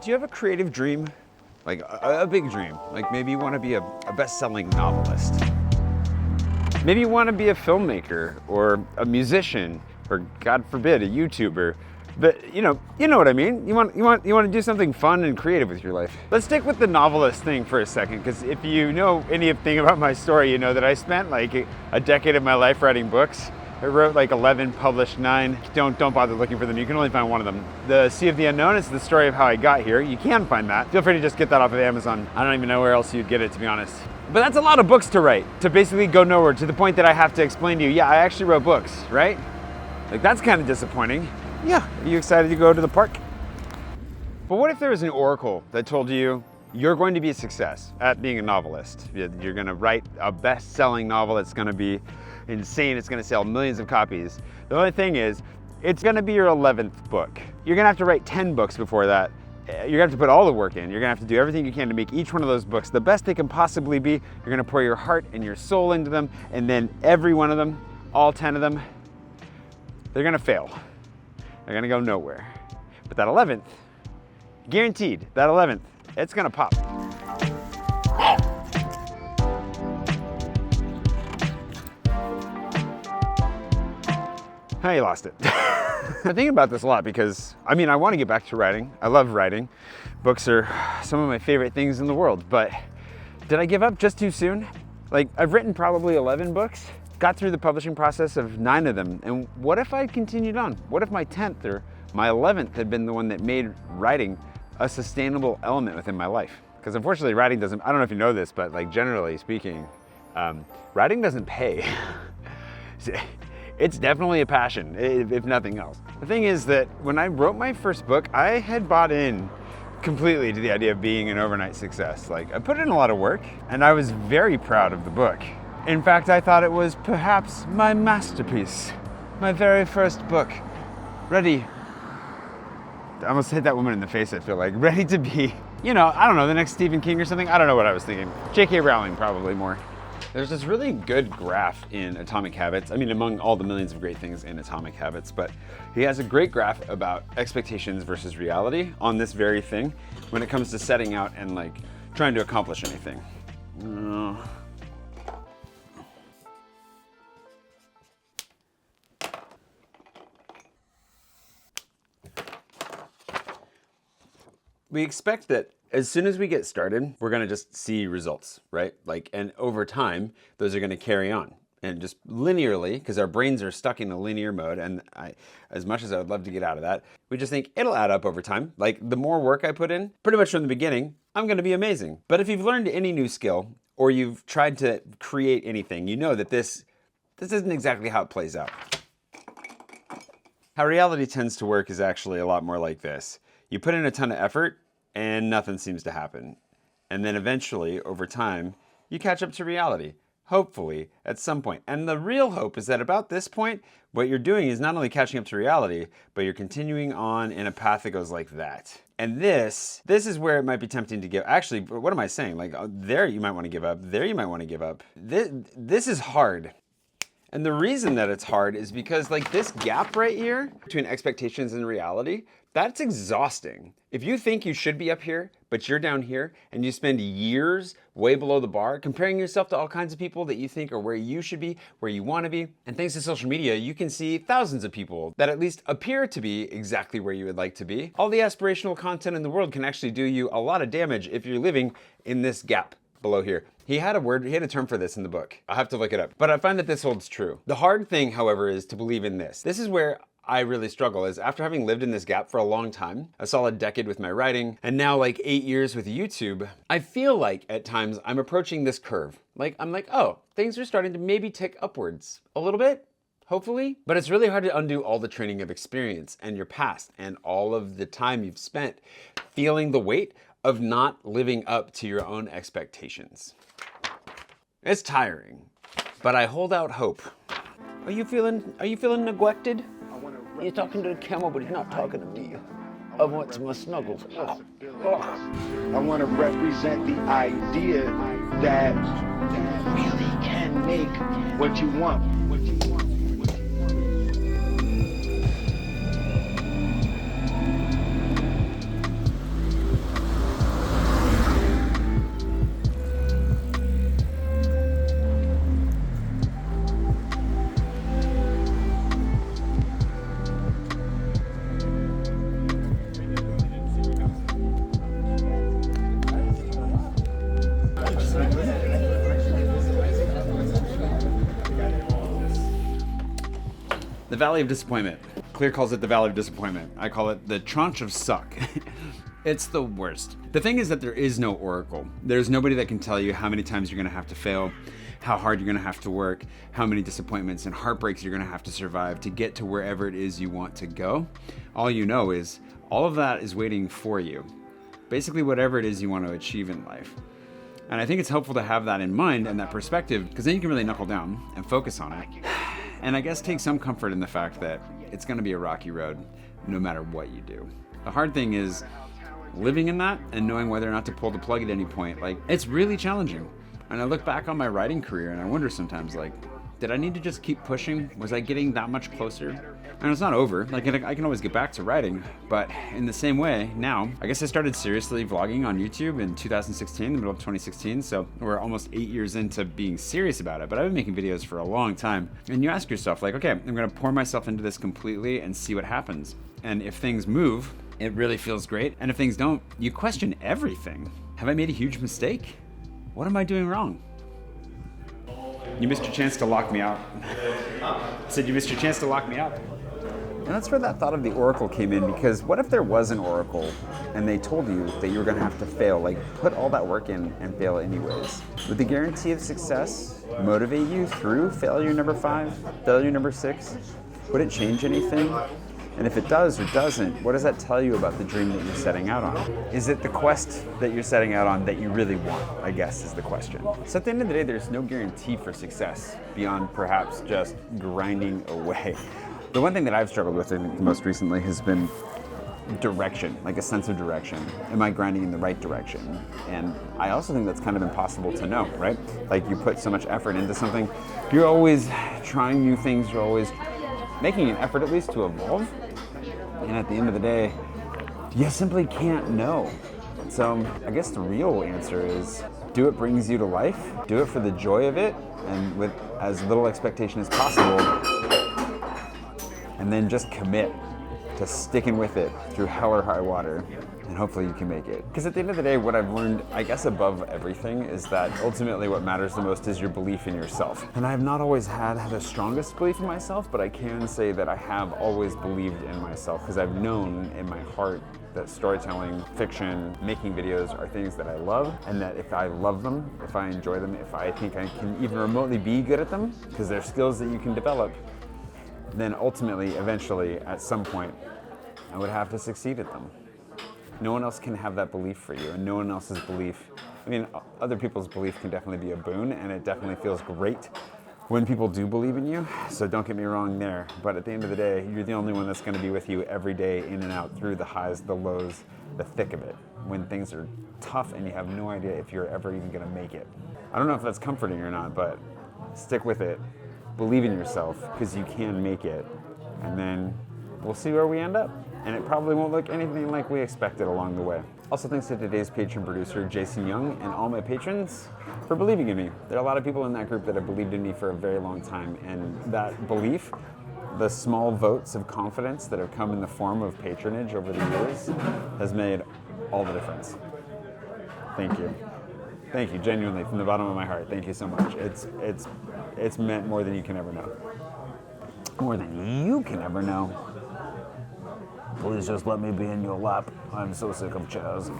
Do you have a creative dream? Like a big dream? Like maybe you want to be a best-selling novelist. Maybe you want to be a filmmaker or a musician or, God forbid, a YouTuber. But you know what I mean. You want to do something fun and creative with your life. Let's stick with the novelist thing for a second, because if you know anything about my story, you know that I spent like a decade of my life writing books. I wrote like 11, published 9. Don't bother looking for them. You can only find one of them. The Sea of the Unknown is the story of how I got here. You can find that. Feel free to just get that off of Amazon. I don't even know where else you'd get it, to be honest. But that's a lot of books to write, to basically go nowhere, to the point that I have to explain to you, yeah, I actually wrote books, right? Like, that's kind of disappointing. Yeah, are you excited to go to the park? But what if there was an oracle that told you, you're going to be a success at being a novelist. You're going to write a best-selling novel that's going to be insane. It's going to sell millions of copies. The only thing is, it's going to be your 11th book. You're going to have to write 10 books before that. You're going to have to put all the work in. You're going to have to do everything you can to make each one of those books the best they can possibly be. You're going to pour your heart and your soul into them, and then every one of them, all 10 of them, they're going to fail. They're going to go nowhere. But that 11th, guaranteed, that 11th, it's going to pop. Oh, you lost it. I think about this a lot because, I mean, I want to get back to writing. I love writing. Books are some of my favorite things in the world, but did I give up just too soon? Like, I've written probably 11 books, got through the publishing process of 9 of them, and what if I continued on? What if my 10th or my 11th had been the one that made writing a sustainable element within my life? Because unfortunately, writing doesn't, I don't know if you know this, but like generally speaking, writing doesn't pay. It's definitely a passion, if nothing else. The thing is that when I wrote my first book, I had bought in completely to the idea of being an overnight success. Like, I put in a lot of work, and I was very proud of the book. In fact, I thought it was perhaps my masterpiece, my very first book, ready. I almost hit that woman in the face, I feel like. Ready to be, you know, I don't know, the next Stephen King or something? I don't know what I was thinking. J.K. Rowling, probably more. There's this really good graph in Atomic Habits. I mean, among all the millions of great things in Atomic Habits, but he has a great graph about expectations versus reality on this very thing when it comes to setting out and like trying to accomplish anything. We expect that as soon as we get started, we're gonna just see results, right? Like, and over time, those are gonna carry on. And just linearly, because our brains are stuck in a linear mode, and as much as I would love to get out of that, we just think it'll add up over time. Like, the more work I put in, pretty much from the beginning, I'm gonna be amazing. But if you've learned any new skill, or you've tried to create anything, you know that this isn't exactly how it plays out. How reality tends to work is actually a lot more like this. You put in a ton of effort, and nothing seems to happen. And then eventually, over time, you catch up to reality, hopefully, at some point. And the real hope is that about this point, what you're doing is not only catching up to reality, but you're continuing on in a path that goes like that. And this is where it might be tempting to give. Actually, what am I saying? Like, there you might want to give up, there you might want to give up. This is hard. And the reason that it's hard is because, like, this gap right here between expectations and reality, that's exhausting. If you think you should be up here, but you're down here, and you spend years way below the bar, comparing yourself to all kinds of people that you think are where you should be, where you want to be, and thanks to social media, you can see thousands of people that at least appear to be exactly where you would like to be. All the aspirational content in the world can actually do you a lot of damage if you're living in this gap below here. He had a term for this in the book. I'll have to look it up. But I find that this holds true. The hard thing, however, is to believe in this. This is where I really struggle, is after having lived in this gap for a long time, a solid decade with my writing, and now like 8 years with YouTube, I feel like at times I'm approaching this curve. Like, I'm like, oh, things are starting to maybe tick upwards a little bit, hopefully. But it's really hard to undo all the training of experience and your past and all of the time you've spent feeling the weight of not living up to your own expectations. It's tiring, but I hold out hope. Are you feeling neglected? You're talking to the camera, but he's not talking to me. I want my snuggles. Oh. I want to represent the idea that you really can make what you want. The Valley of Disappointment. Clear calls it the Valley of Disappointment. I call it the tranche of suck. It's the worst. The thing is that there is no oracle. There's nobody that can tell you how many times you're gonna have to fail, how hard you're gonna have to work, how many disappointments and heartbreaks you're gonna have to survive to get to wherever it is you want to go. All you know is all of that is waiting for you. Basically, whatever it is you want to achieve in life. And I think it's helpful to have that in mind and that perspective, because then you can really knuckle down and focus on it. And I guess take some comfort in the fact that it's gonna be a rocky road no matter what you do. The hard thing is living in that and knowing whether or not to pull the plug at any point. Like, it's really challenging. And I look back on my writing career and I wonder sometimes, like, did I need to just keep pushing? Was I getting that much closer? And it's not over. Like, I can always get back to writing, but in the same way, now, I guess I started seriously vlogging on YouTube in 2016, the middle of 2016, so we're almost 8 years into being serious about it, but I've been making videos for a long time. And you ask yourself, like, okay, I'm gonna pour myself into this completely and see what happens. And if things move, it really feels great. And if things don't, you question everything. Have I made a huge mistake? What am I doing wrong? You missed your chance to lock me out. I said you missed your chance to lock me out. And that's where that thought of the oracle came in, because what if there was an oracle and they told you that you were gonna have to fail, like put all that work in and fail anyways? Would the guarantee of success motivate you through failure number 5, failure number 6? Would it change anything? And if it does or doesn't, what does that tell you about the dream that you're setting out on? Is it the quest that you're setting out on that you really want, I guess is the question. So at the end of the day, there's no guarantee for success beyond perhaps just grinding away. The one thing that I've struggled with, I think, most recently has been direction, like a sense of direction. Am I grinding in the right direction? And I also think that's kind of impossible to know, right? Like, you put so much effort into something, you're always trying new things, you're always making an effort at least to evolve. And at the end of the day, you simply can't know. So I guess the real answer is do what brings you to life, do it for the joy of it, and with as little expectation as possible. And then just commit to sticking with it through hell or high water, and hopefully you can make it. Because at the end of the day, what I've learned, I guess above everything, is that ultimately what matters the most is your belief in yourself. And I have not always had the strongest belief in myself, but I can say that I have always believed in myself, because I've known in my heart that storytelling, fiction, making videos are things that I love, and that if I love them, if I enjoy them, if I think I can even remotely be good at them, because they're skills that you can develop, then ultimately, eventually, at some point, I would have to succeed at them. No one else can have that belief for you, and no one else's belief, I mean, other people's belief can definitely be a boon, and it definitely feels great when people do believe in you, so don't get me wrong there. But at the end of the day, you're the only one that's gonna be with you every day, in and out, through the highs, the lows, the thick of it, when things are tough and you have no idea if you're ever even gonna make it. I don't know if that's comforting or not, but stick with it. Believe in yourself, because you can make it, and then we'll see where we end up. And it probably won't look anything like we expected along the way. Also, thanks to today's patron producer, Jason Young, and all my patrons for believing in me. There are a lot of people in that group that have believed in me for a very long time, and that belief, the small votes of confidence that have come in the form of patronage over the years, has made all the difference. Thank you. Thank you, genuinely, from the bottom of my heart. Thank you so much. It's meant more than you can ever know. More than you can ever know. Please just let me be in your lap. I'm so sick of chairs.